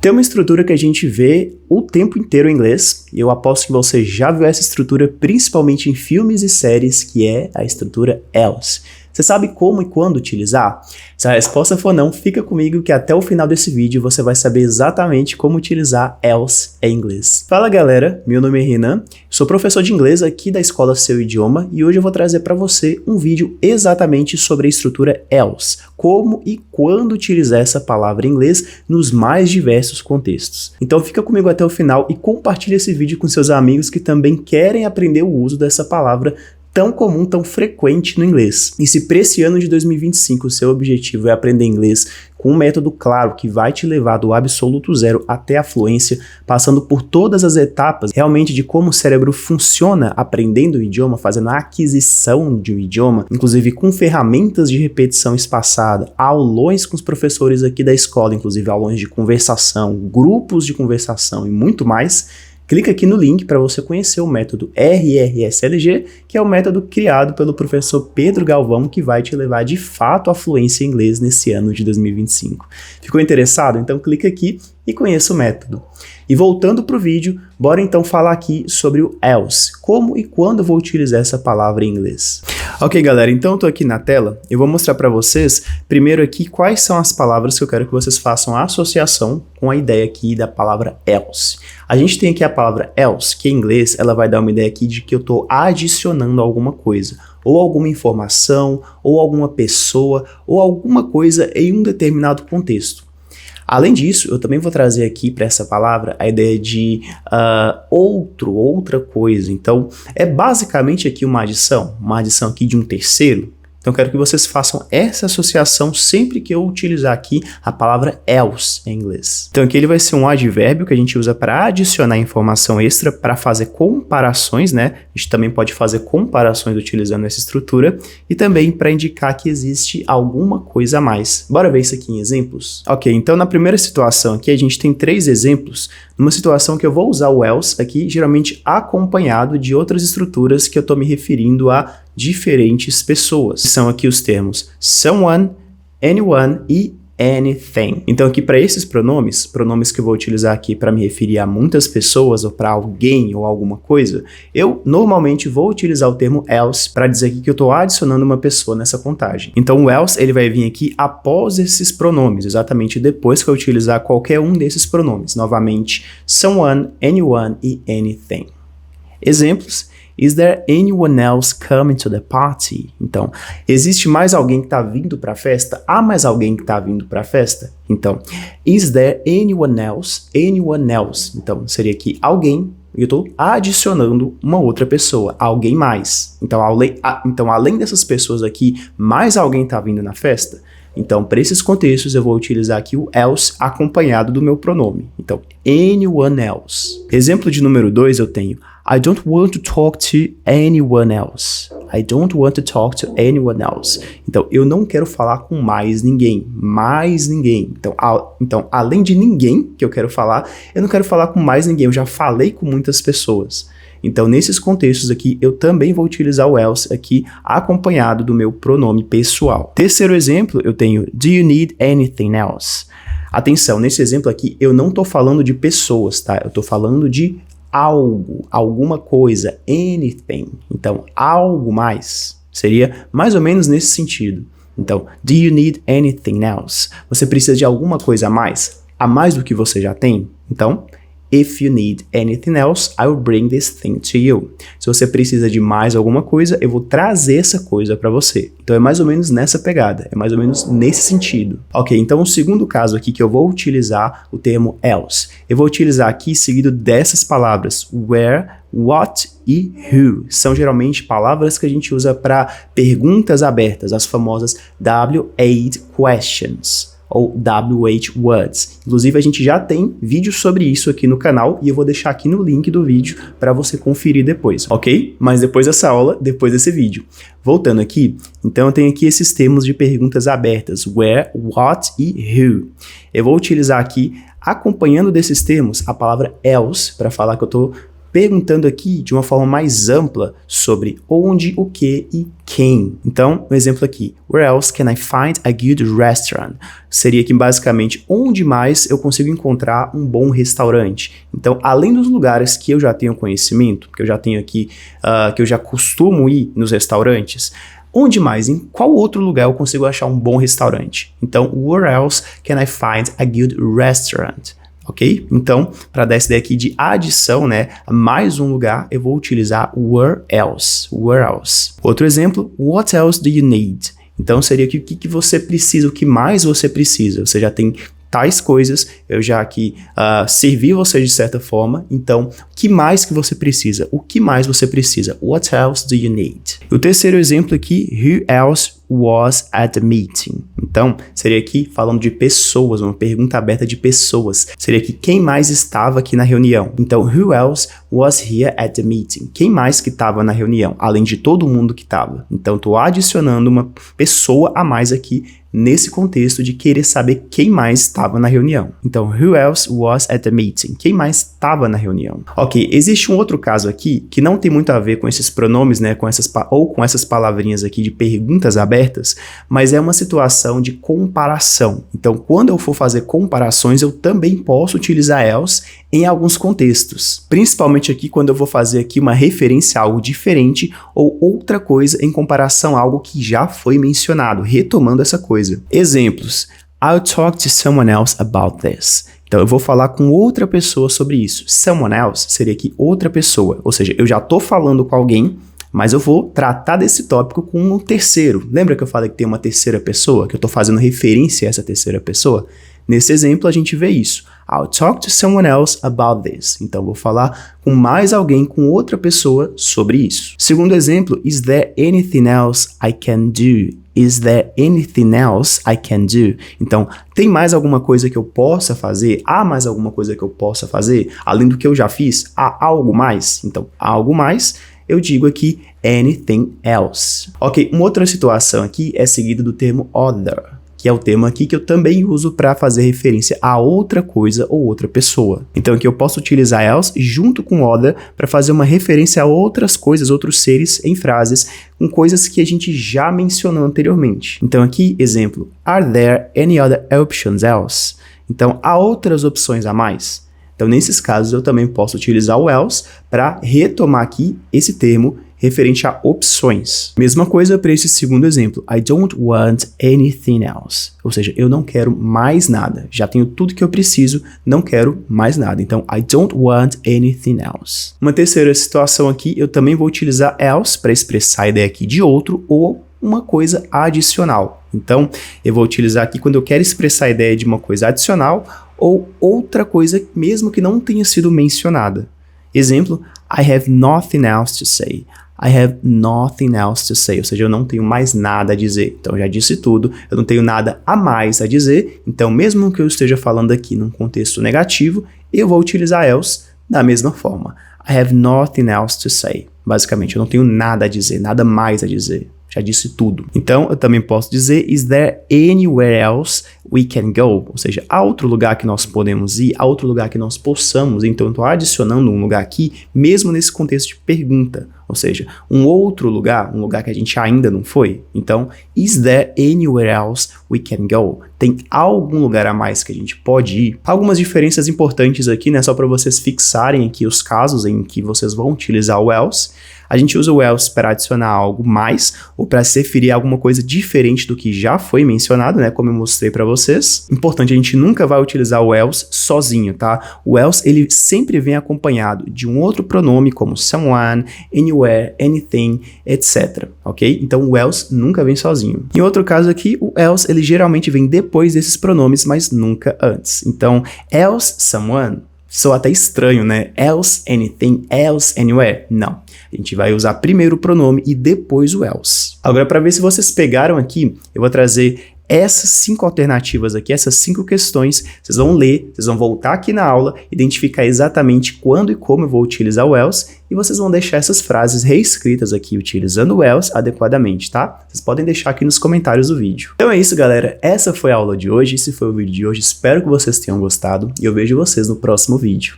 Tem uma estrutura que a gente vê o tempo inteiro em inglês, e eu aposto que você já viu essa estrutura principalmente em filmes e séries, que é a estrutura else. Você sabe como e quando utilizar? Se a resposta for não, fica comigo que até o final desse vídeo você vai saber exatamente como utilizar else em inglês. Fala galera, meu nome é Renan, sou professor de inglês aqui da Escola Seu Idioma e hoje eu vou trazer para você um vídeo exatamente sobre a estrutura else, como e quando utilizar essa palavra em inglês nos mais diversos contextos. Então fica comigo até o final e compartilha esse vídeo com seus amigos que também querem aprender o uso dessa palavra tão comum, tão frequente no inglês. E se para esse ano de 2025 o seu objetivo é aprender inglês com um método claro que vai te levar do absoluto zero até a fluência, passando por todas as etapas realmente de como o cérebro funciona aprendendo o idioma, fazendo a aquisição de um idioma, inclusive com ferramentas de repetição espaçada, aulões com os professores aqui da escola, inclusive aulões de conversação, grupos de conversação e muito mais, clica aqui no link para você conhecer o método RRSLG, que é o método criado pelo professor Pedro Galvão, que vai te levar de fato à fluência em inglês nesse ano de 2025. Ficou interessado? Então clica aqui e conheça o método. E voltando para o vídeo, bora então falar aqui sobre o else, como e quando eu vou utilizar essa palavra em inglês. Ok galera, então eu tô aqui na tela, eu vou mostrar para vocês primeiro aqui quais são as palavras que eu quero que vocês façam a associação com a ideia aqui da palavra else. A gente tem aqui a palavra else, que em inglês ela vai dar uma ideia aqui de que eu tô adicionando alguma coisa, ou alguma informação, ou alguma pessoa, ou alguma coisa em um determinado contexto. Além disso, eu também vou trazer aqui para essa palavra a ideia de outra coisa. Então, é basicamente aqui uma adição aqui de um terceiro. Então, eu quero que vocês façam essa associação sempre que eu utilizar aqui a palavra else em inglês. Então, aqui ele vai ser um advérbio que a gente usa para adicionar informação extra, para fazer comparações, né? A gente também pode fazer comparações utilizando essa estrutura e também para indicar que existe alguma coisa a mais. Bora ver isso aqui em exemplos? Ok, então na primeira situação aqui a gente tem 3 exemplos. Numa situação que eu vou usar o else aqui, geralmente acompanhado de outras estruturas que eu estou me referindo a diferentes pessoas. São aqui os termos someone, anyone e anything. Então aqui para esses pronomes que eu vou utilizar aqui para me referir a muitas pessoas ou para alguém ou alguma coisa, eu normalmente vou utilizar o termo else para dizer aqui que eu estou adicionando uma pessoa nessa contagem. Então o else ele vai vir aqui após esses pronomes, exatamente depois que eu utilizar qualquer um desses pronomes. Novamente, someone, anyone e anything. Exemplos. Is there anyone else coming to the party? Então, existe mais alguém que está vindo para a festa? Há mais alguém que está vindo para a festa? Então, is there anyone else? Anyone else. Então, seria aqui alguém, eu estou adicionando uma outra pessoa, alguém mais. Então, além dessas pessoas aqui, mais alguém está vindo na festa? Então, para esses contextos, eu vou utilizar aqui o else acompanhado do meu pronome. Então, anyone else. Exemplo de número 2, eu tenho I don't want to talk to anyone else. I don't want to talk to anyone else. Então, eu não quero falar com mais ninguém. Mais ninguém. Então, além de ninguém que eu quero falar, eu não quero falar com mais ninguém. Eu já falei com muitas pessoas. Então, nesses contextos aqui, eu também vou utilizar o else aqui acompanhado do meu pronome pessoal. Terceiro exemplo, eu tenho do you need anything else? Atenção, nesse exemplo aqui, eu não estou falando de pessoas, tá? Eu estou falando de algo, alguma coisa, anything. Então, algo mais. Seria mais ou menos nesse sentido. Então, do you need anything else? Você precisa de alguma coisa a mais do que você já tem? Então, if you need anything else, I will bring this thing to you. Se você precisa de mais alguma coisa, eu vou trazer essa coisa para você. Então é mais ou menos nessa pegada, é mais ou menos nesse sentido. Ok, então o segundo caso aqui que eu vou utilizar o termo else. Eu vou utilizar aqui seguido dessas palavras where, what e who. São geralmente palavras que a gente usa para perguntas abertas, as famosas W8 questions. Ou WH words. Inclusive a gente já tem vídeo sobre isso aqui no canal e eu vou deixar aqui no link do vídeo para você conferir depois, ok? Mas depois dessa aula, depois desse vídeo. Voltando aqui, então eu tenho aqui esses termos de perguntas abertas, where, what e who. Eu vou utilizar aqui, acompanhando desses termos, a palavra else para falar que eu estou perguntando aqui de uma forma mais ampla sobre onde, o que e quem. Então, um exemplo aqui, where else can I find a good restaurant? Seria aqui basicamente onde mais eu consigo encontrar um bom restaurante. Então, além dos lugares que eu já tenho conhecimento, que eu já tenho aqui, que eu já costumo ir nos restaurantes, onde mais? Em qual outro lugar eu consigo achar um bom restaurante? Então, where else can I find a good restaurant? Ok? Então, para dar essa ideia aqui de adição, né, a mais um lugar, eu vou utilizar where else. Where else. Outro exemplo, what else do you need? Então, seria aqui o que você precisa, o que mais você precisa. Você já tem tais coisas, eu já aqui servi você de certa forma, então, o que mais que você precisa? O que mais você precisa? What else do you need? O terceiro exemplo aqui, who else was at the meeting? Então, seria aqui falando de pessoas, uma pergunta aberta de pessoas. Seria aqui, quem mais estava aqui na reunião? Então, who else was here at the meeting? Quem mais que estava na reunião? Além de todo mundo que estava. Então, estou adicionando uma pessoa a mais aqui nesse contexto de querer saber quem mais estava na reunião. Então, who else was at the meeting? Quem mais estava na reunião? Ok, existe um outro caso aqui que não tem muito a ver com esses pronomes, né, com essas palavrinhas aqui de perguntas abertas, mas é uma situação de comparação. Então, quando eu for fazer comparações, eu também posso utilizar else em alguns contextos, principalmente aqui quando eu vou fazer aqui uma referência a algo diferente ou outra coisa em comparação a algo que já foi mencionado, retomando essa coisa. Exemplos, I'll talk to someone else about this. Então, eu vou falar com outra pessoa sobre isso. Someone else seria aqui outra pessoa, ou seja, eu já estou falando com alguém, mas eu vou tratar desse tópico com um terceiro. Lembra que eu falei que tem uma terceira pessoa, que eu estou fazendo referência a essa terceira pessoa? Nesse exemplo, a gente vê isso. I'll talk to someone else about this. Então, vou falar com mais alguém, com outra pessoa sobre isso. Segundo exemplo, is there anything else I can do? Is there anything else I can do? Então, tem mais alguma coisa que eu possa fazer? Há mais alguma coisa que eu possa fazer? Além do que eu já fiz, há algo mais? Então, há algo mais, eu digo aqui anything else. Ok, uma outra situação aqui é seguida do termo other, que é o termo aqui que eu também uso para fazer referência a outra coisa ou outra pessoa. Então aqui eu posso utilizar else junto com other para fazer uma referência a outras coisas, outros seres em frases com coisas que a gente já mencionou anteriormente. Então aqui, exemplo, are there any other options else? Então, há outras opções a mais? Então, nesses casos, eu também posso utilizar o else para retomar aqui esse termo referente a opções. Mesma coisa para esse segundo exemplo. I don't want anything else. Ou seja, eu não quero mais nada. Já tenho tudo que eu preciso, não quero mais nada. Então, I don't want anything else. Uma terceira situação aqui, eu também vou utilizar else para expressar a ideia aqui de outro ou uma coisa adicional. Então, eu vou utilizar aqui quando eu quero expressar a ideia de uma coisa adicional ou outra coisa mesmo que não tenha sido mencionada. Exemplo, I have nothing else to say. I have nothing else to say, ou seja, eu não tenho mais nada a dizer. Então, eu já disse tudo, eu não tenho nada a mais a dizer, então, mesmo que eu esteja falando aqui num contexto negativo, eu vou utilizar else da mesma forma. I have nothing else to say. Basicamente, eu não tenho nada a dizer, nada mais a dizer. Já disse tudo. Então, eu também posso dizer, is there anywhere else we can go? Ou seja, há outro lugar que nós podemos ir, há outro lugar que nós possamos. Então, eu estou adicionando um lugar aqui, mesmo nesse contexto de pergunta. Ou seja, um outro lugar, um lugar que a gente ainda não foi. Então, is there anywhere else we can go? Tem algum lugar a mais que a gente pode ir? Algumas diferenças importantes aqui, né? Só para vocês fixarem aqui os casos em que vocês vão utilizar o else. A gente usa o else para adicionar algo mais ou para se referir a alguma coisa diferente do que já foi mencionado, né? Como eu mostrei para vocês. Importante, a gente nunca vai utilizar o else sozinho, tá? O else, ele sempre vem acompanhado de um outro pronome, como someone, anywhere, anything, etc. Ok? Então, o else nunca vem sozinho. Em outro caso aqui, o else, ele geralmente vem depois desses pronomes, mas nunca antes. Então, else, someone. Soa até estranho, né? Else, anything, else, anywhere. Não. A gente vai usar primeiro o pronome e depois o else. Agora, para ver se vocês pegaram aqui, eu vou trazer essas 5 alternativas aqui, essas 5 questões. Vocês vão ler, vocês vão voltar aqui na aula, identificar exatamente quando e como eu vou utilizar o else e vocês vão deixar essas frases reescritas aqui utilizando o else adequadamente, tá? Vocês podem deixar aqui nos comentários do vídeo. Então é isso, galera. Essa foi a aula de hoje. Esse foi o vídeo de hoje. Espero que vocês tenham gostado e eu vejo vocês no próximo vídeo.